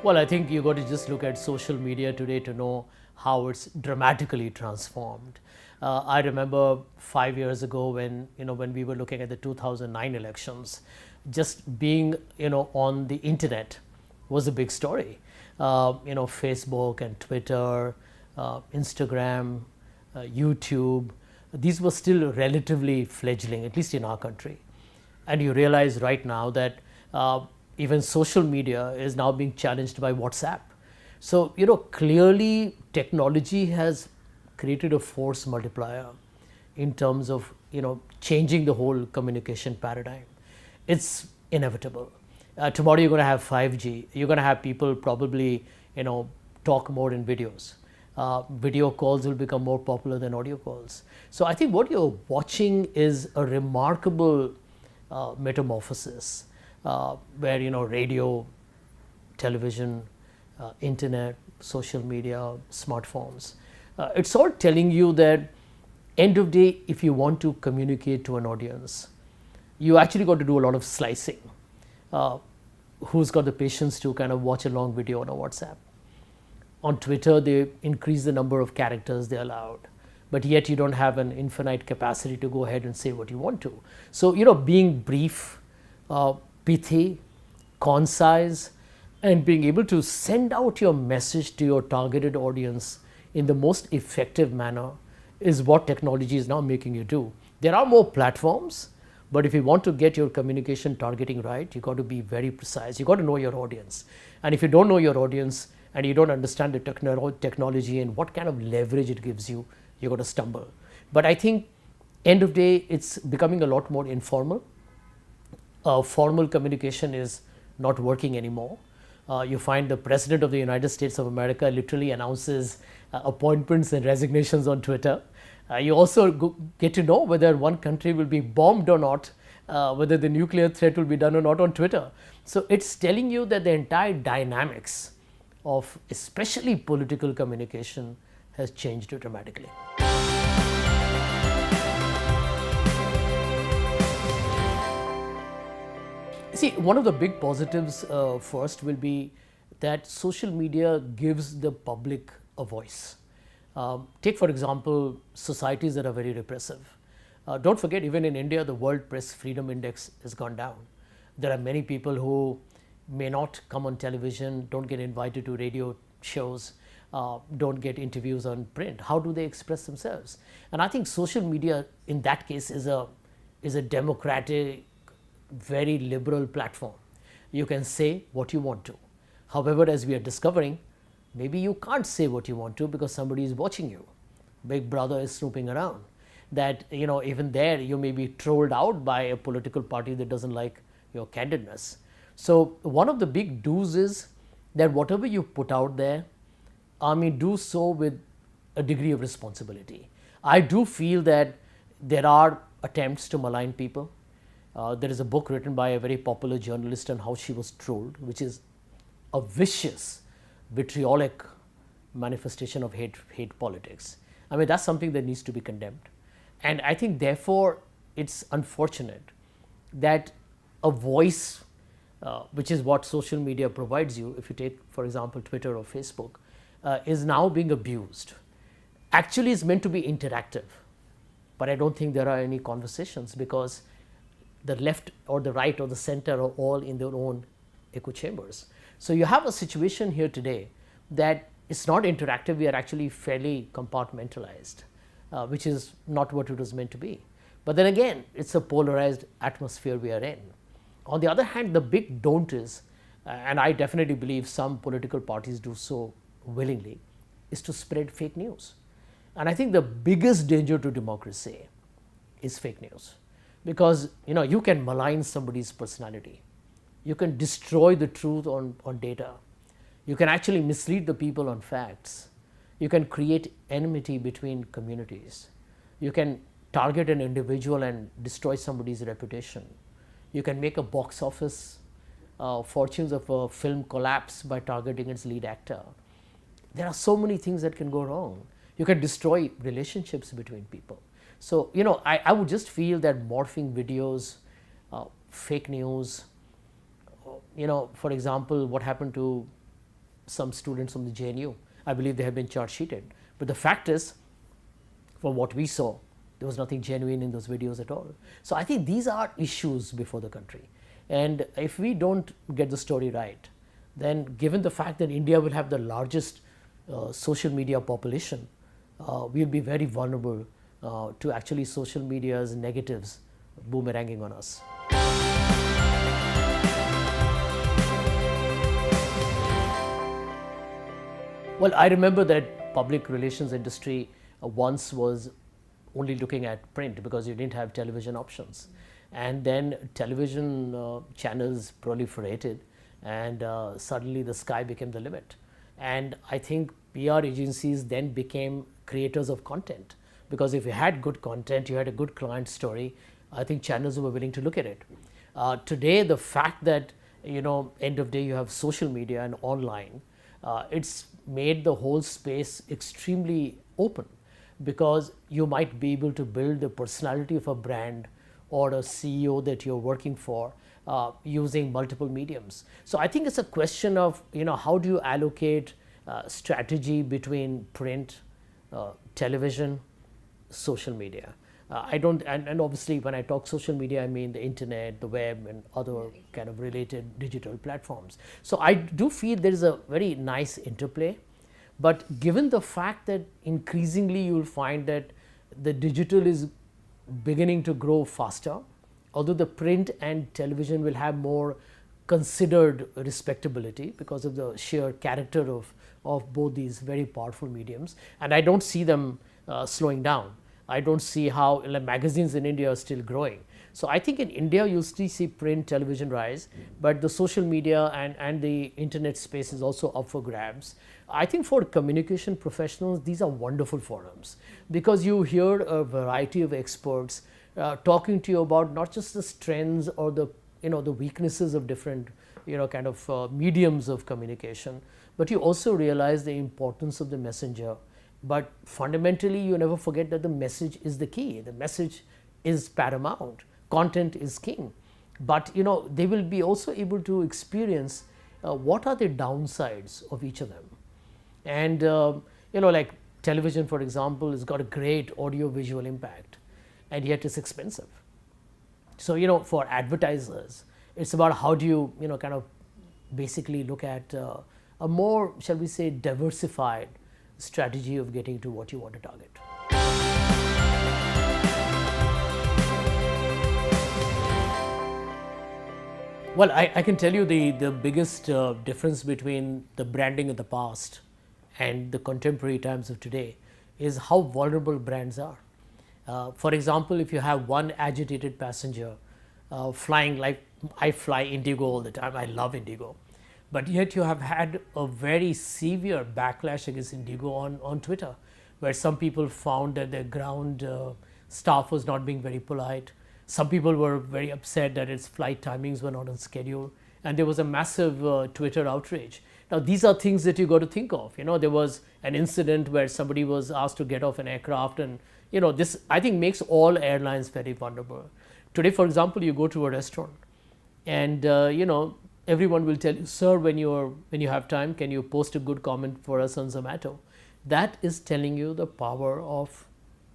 Well, I think you got to just look at social media today to know how it's dramatically transformed. I remember 5 years ago when we were looking at the 2009 elections, just being on the internet was a big story. Facebook and Twitter, Instagram, YouTube, these were still relatively fledgling, at least in our country. And you realize right now that even social media is now being challenged by WhatsApp. So, clearly technology has created a force multiplier in terms of, changing the whole communication paradigm. It's inevitable. Tomorrow you're going to have 5G. You're going to have people probably, talk more in videos. Video calls will become more popular than audio calls. So I think what you're watching is a remarkable metamorphosis where radio, television, internet, social media, smartphones. It's all telling you that end of day, if you want to communicate to an audience, you actually got to do a lot of slicing. Who's got the patience to kind of watch a long video on a WhatsApp? On Twitter, they increase the number of characters they allowed, but yet you don't have an infinite capacity to go ahead and say what you want to. So, being brief, pithy, concise, and being able to send out your message to your targeted audience in the most effective manner is what technology is now making you do. There are more platforms, but if you want to get your communication targeting right, you got to be very precise. You got to know your audience. And if you don't know your audience and you don't understand the technology and what kind of leverage it gives you, you got to stumble. But I think end of day, it's becoming a lot more informal. Formal communication is not working anymore. You find the President of the United States of America literally announces appointments and resignations on Twitter. You also get to know whether one country will be bombed or not, whether the nuclear threat will be done or not on Twitter. So it's telling you that the entire dynamics of especially political communication has changed dramatically. See, one of the big positives first will be that social media gives the public a voice. Take, for example, societies that are very repressive. Don't forget, even in India, the World Press Freedom Index has gone down. There are many people who may not come on television, don't get invited to radio shows, don't get interviews on print. How do they express themselves? And I think social media in that case is a democratic, very liberal platform. You can say what you want to. However, as we are discovering, maybe you can't say what you want to because somebody is watching you. Big brother is snooping around. That, even there you may be trolled out by a political party that doesn't like your candidness. So one of the big do's is that whatever you put out there, do so with a degree of responsibility. I do feel that there are attempts to malign people. There is a book written by a very popular journalist on how she was trolled, which is a vicious, vitriolic manifestation of hate politics. That's something that needs to be condemned. And I think therefore it's unfortunate that a voice, which is what social media provides you, if you take, for example, Twitter or Facebook, is now being abused. Actually, it's meant to be interactive, but I don't think there are any conversations because the left or the right or the center are all in their own echo chambers. So you have a situation here today that it's not interactive, we are actually fairly compartmentalized, which is not what it was meant to be. But then again, it's a polarized atmosphere we are in. On the other hand, the big don't is, and I definitely believe some political parties do so willingly, is to spread fake news. And I think the biggest danger to democracy is fake news. Because you can malign somebody's personality. You can destroy the truth on data. You can actually mislead the people on facts. You can create enmity between communities. You can target an individual and destroy somebody's reputation. You can make a box office fortunes of a film collapse by targeting its lead actor. There are so many things that can go wrong. You can destroy relationships between people. So, I would just feel that morphing videos, fake news, for example, what happened to some students from the JNU. I believe they have been charge sheeted. But the fact is, from what we saw, there was nothing genuine in those videos at all. So I think these are issues before the country. And if we don't get the story right, then given the fact that India will have the largest social media population, we'll be very vulnerable to actually social media's negatives boomeranging on us. Well, I remember that public relations industry once was only looking at print because you didn't have television options. And then television channels proliferated, and suddenly the sky became the limit. And I think PR agencies then became creators of content, because if you had good content, you had a good client story, I think channels were willing to look at it. Today, the fact that, end of day you have social media and online, it's made the whole space extremely open, because you might be able to build the personality of a brand or a CEO that you're working for using multiple mediums. So I think it's a question of, how do you allocate strategy between print, television, social media. I don't, and obviously when I talk social media, I mean the internet, the web, and other kind of related digital platforms. So I do feel there is a very nice interplay, but given the fact that increasingly you'll find that the digital is beginning to grow faster, although the print and television will have more considered respectability because of the sheer character of both these very powerful mediums, and I don't see them slowing down. I don't see how magazines in India are still growing. So I think in India you'll still see print, television rise, but the social media and the internet space is also up for grabs. I think for communication professionals, these are wonderful forums, because you hear a variety of experts talking to you about not just the strengths or the the weaknesses of different mediums of communication, but you also realize the importance of the messenger. But fundamentally, you never forget that the message is the key. The message is paramount. Content is king. But they will be also able to experience what are the downsides of each of them. And like television, for example, has got a great audio visual impact, and yet it's expensive. So for advertisers, it's about how do you basically look at a more, shall we say, diversified strategy of getting to what you want to target. Well, I can tell you the biggest difference between the branding of the past and the contemporary times of today is how vulnerable brands are. For example, if you have one agitated passenger flying, like I fly Indigo all the time, I love Indigo, but yet you have had a very severe backlash against Indigo on Twitter, where some people found that their ground staff was not being very polite. Some people were very upset that its flight timings were not on schedule, and there was a massive Twitter outrage. Now, these are things that you got to think of. There was an incident where somebody was asked to get off an aircraft, and this, I think, makes all airlines very vulnerable. Today, for example, you go to a restaurant, and everyone will tell you, sir, when you have time, can you post a good comment for us on Zomato? That is telling you the power of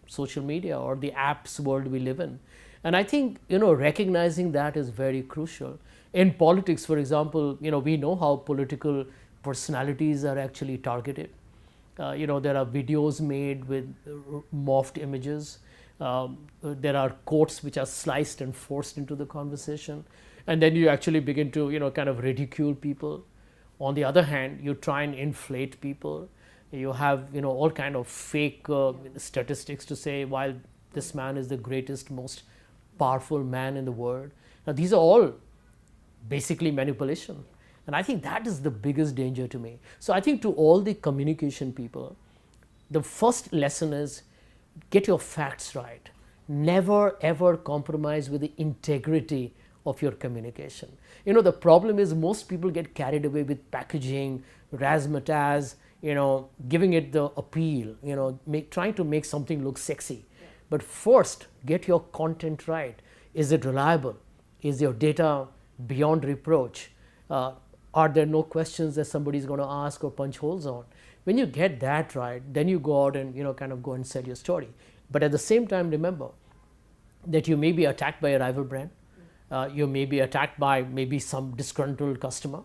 social media or the apps world we live in. And I think recognizing that is very crucial. In politics, for example, we know how political personalities are actually targeted. There are videos made with morphed images. There are quotes which are sliced and forced into the conversation, and then you actually begin to ridicule people. On the other hand, you try and inflate people. You have all kind of fake statistics to say, while this man is the greatest, most powerful man in the world. Now, these are all basically manipulation, and I think that is the biggest danger to me. So I think to all the communication people, the first lesson is get your facts right. Never ever compromise with the integrity of your communication. The problem is most people get carried away with packaging, razzmatazz, giving it the appeal, trying to make something look sexy. But first, get your content right. Is it reliable? Is your data beyond reproach? Are there no questions that somebody's going to ask or punch holes on? When you get that right, then you go out and kind of go and sell your story. But at the same time, remember that you may be attacked by a rival brand. You may be attacked by maybe some disgruntled customer.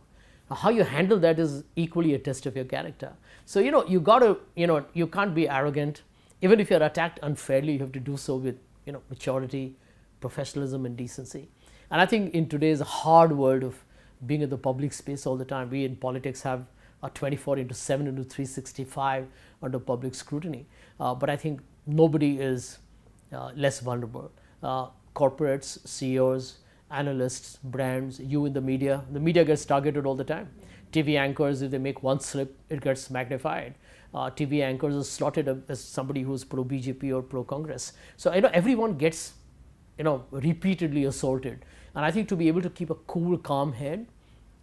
How you handle that is equally a test of your character. So you got to you can't be arrogant. Even if you're attacked unfairly, you have to do so with maturity, professionalism, and decency. And I think in today's hard world of being in the public space all the time, we in politics have a 24/7 into 365 under public scrutiny. But I think nobody is less vulnerable. Corporates, CEOs, analysts, brands, you in the media gets targeted all the time. TV anchors, if they make one slip, it gets magnified. TV anchors are slotted as somebody who's pro-BJP or pro-Congress. So everyone gets repeatedly assaulted. And I think to be able to keep a cool, calm head,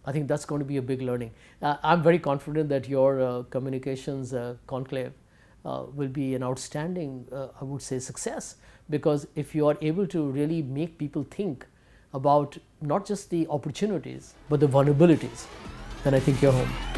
I think that's going to be a big learning. I'm very confident that your communications conclave will be an outstanding, I would say, success. Because if you are able to really make people think about not just the opportunities, but the vulnerabilities, then I think you're home.